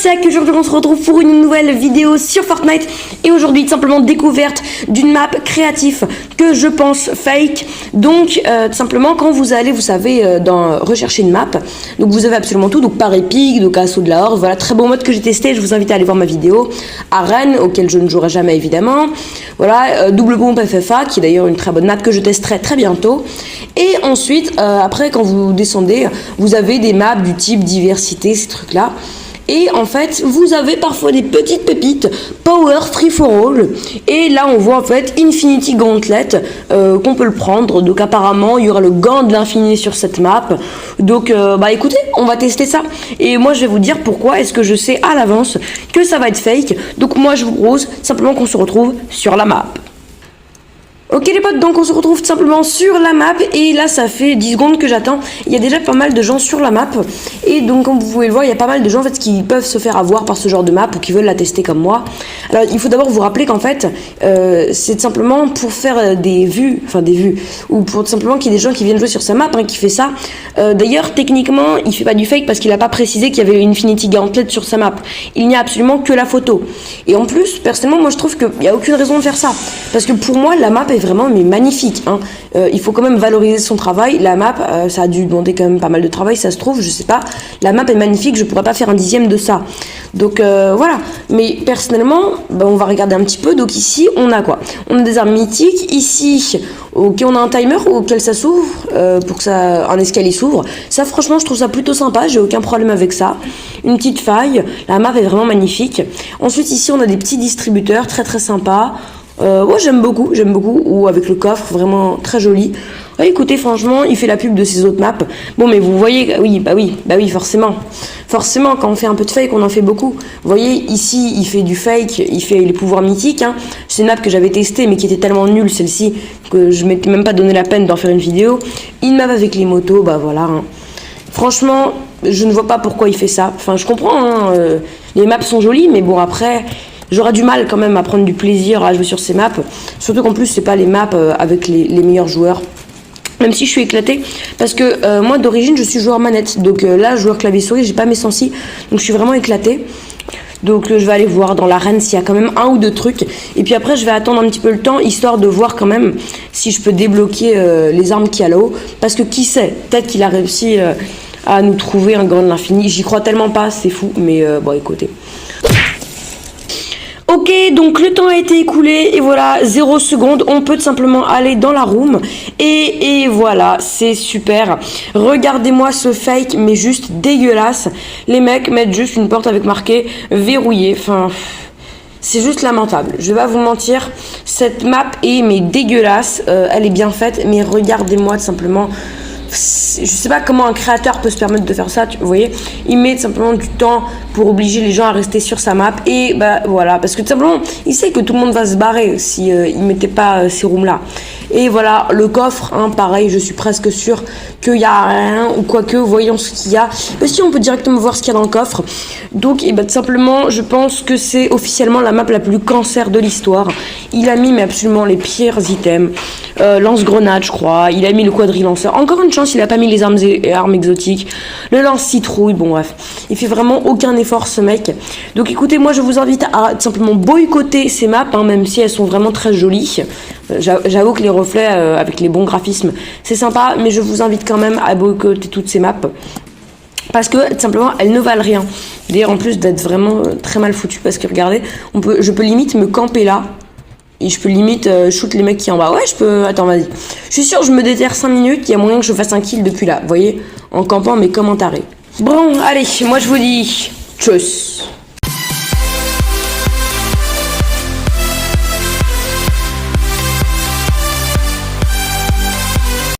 c'est qu'aujourd'hui on se retrouve pour une nouvelle vidéo sur Fortnite. Et aujourd'hui simplement découverte d'une map créative que je pense fake. Donc tout simplement quand vous allez, vous savez, dans rechercher une map, donc vous avez absolument tout, donc par épique, donc assaut de la horde, voilà, très beau mode que j'ai testé. Je vous invite à aller voir ma vidéo à Rennes, auquel je ne jouerai jamais évidemment. Voilà, double bombe FFA, qui est d'ailleurs une très bonne map que je testerai très bientôt. Et ensuite, après quand vous descendez, vous avez des maps du type diversité, ces trucs là. Et en fait, vous avez parfois des petites pépites, Power Free for All. Et là, on voit en fait Infinity Gauntlet, qu'on peut le prendre. Donc apparemment, il y aura le gant de l'infini sur cette map. Donc, bah écoutez, on va tester ça. Et moi, je vais vous dire pourquoi est-ce que je sais à l'avance que ça va être fake. Donc moi, je vous propose simplement qu'on se retrouve sur la map. Ok les potes, donc on se retrouve tout simplement sur la map et là ça fait 10 secondes que j'attends. Il y a déjà pas mal de gens sur la map et donc comme vous pouvez le voir, il y a pas mal de gens en fait qui peuvent se faire avoir par ce genre de map ou qui veulent la tester comme moi. Alors il faut d'abord vous rappeler qu'en fait c'est simplement pour faire des vues, ou pour tout simplement qu'il y ait des gens qui viennent jouer sur sa map qui fait ça. D'ailleurs techniquement il fait pas du fake parce qu'il a pas précisé qu'il y avait Infinity Gauntlet sur sa map. Il n'y a absolument que la photo. Et en plus personnellement moi je trouve qu'il n'y a aucune raison de faire ça. Parce que pour moi la map est vraiment mais magnifique, hein. Il faut quand même valoriser son travail. La map, ça a dû demander quand même pas mal de travail, ça se trouve, je sais pas. La map est magnifique, je pourrais pas faire un dixième de ça. Donc voilà. Mais personnellement, bah, on va regarder un petit peu. Donc ici, on a quoi? On a des armes mythiques. Ici, ok, on a un timer auquel ça s'ouvre, pour que ça, un escalier s'ouvre. Ça, franchement, je trouve ça plutôt sympa. J'ai aucun problème avec ça. Une petite faille. La map est vraiment magnifique. Ensuite, ici, on a des petits distributeurs très très sympas. Moi j'aime beaucoup, ou avec le coffre, vraiment très joli. Ouais, écoutez, franchement, il fait la pub de ses autres maps. Bon, mais vous voyez, oui, forcément. Forcément, quand on fait un peu de fake, on en fait beaucoup. Vous voyez, ici, il fait du fake, il fait les pouvoirs mythiques, hein. C'est une map que j'avais testée, mais qui était tellement nulle, celle-ci, que je m'étais même pas donné la peine d'en faire une vidéo. Une map avec les motos, bah voilà, hein. Franchement, je ne vois pas pourquoi il fait ça. Enfin, je comprends, hein, les maps sont jolies, mais bon, après... J'aurais du mal quand même à prendre du plaisir à jouer sur ces maps. Surtout qu'en plus, c'est pas les maps avec les meilleurs joueurs. Même si je suis éclatée. Parce que moi, d'origine, je suis joueur manette. Donc là, joueur clavier-souris, j'ai pas mes sensi. Donc je suis vraiment éclatée. Donc je vais aller voir dans l'arène s'il y a quand même un ou deux trucs. Et puis après, je vais attendre un petit peu le temps, histoire de voir quand même si je peux débloquer les armes qu'il y a là-haut. Parce que qui sait, peut-être qu'il a réussi à nous trouver un gant de l'infini. J'y crois tellement pas, c'est fou. Mais bon, écoutez. Ok, donc le temps a été écoulé et voilà, 0 secondes, on peut tout simplement aller dans la room et voilà, c'est super. Regardez-moi ce fake, mais juste dégueulasse. Les mecs mettent juste une porte avec marqué verrouillé, enfin... C'est juste lamentable, je vais pas vous mentir, cette map est mais dégueulasse, elle est bien faite, mais regardez-moi tout simplement... Je sais pas comment un créateur peut se permettre de faire ça, vous voyez, il met simplement du temps pour obliger les gens à rester sur sa map et bah voilà, parce que tout simplement il sait que tout le monde va se barrer si il mettait pas ces rooms là. Et voilà, le coffre, hein, pareil, je suis presque sûre qu'il y a rien, ou quoique, voyons ce qu'il y a. Mais si on peut directement voir ce qu'il y a dans le coffre. Donc, et bah, tout simplement, je pense que c'est officiellement la map la plus cancer de l'histoire. Il a mis mais absolument les pires items. Lance-grenade, je crois. Il a mis le quadrilanceur. Encore une chance, il a pas mis les armes exotiques. Le lance-citrouille, bon bref. Il fait vraiment aucun effort, ce mec. Donc écoutez, moi je vous invite à simplement boycotter ces maps, hein, même si elles sont vraiment très jolies. J'avoue que les reflets avec les bons graphismes, c'est sympa, mais je vous invite quand même à boycotter toutes ces maps. Parce que tout simplement elles ne valent rien. D'ailleurs en plus d'être vraiment très mal foutues, parce que regardez, je peux limite me camper là. Et je peux limite shoot les mecs qui sont en bas. Ouais, je peux... Attends, vas-y. Je suis sûre, je me déterre 5 minutes, il y a moyen que je fasse un kill depuis là. Vous voyez, en campant mais comme un taré. Bon, allez, moi je vous dis tchuss.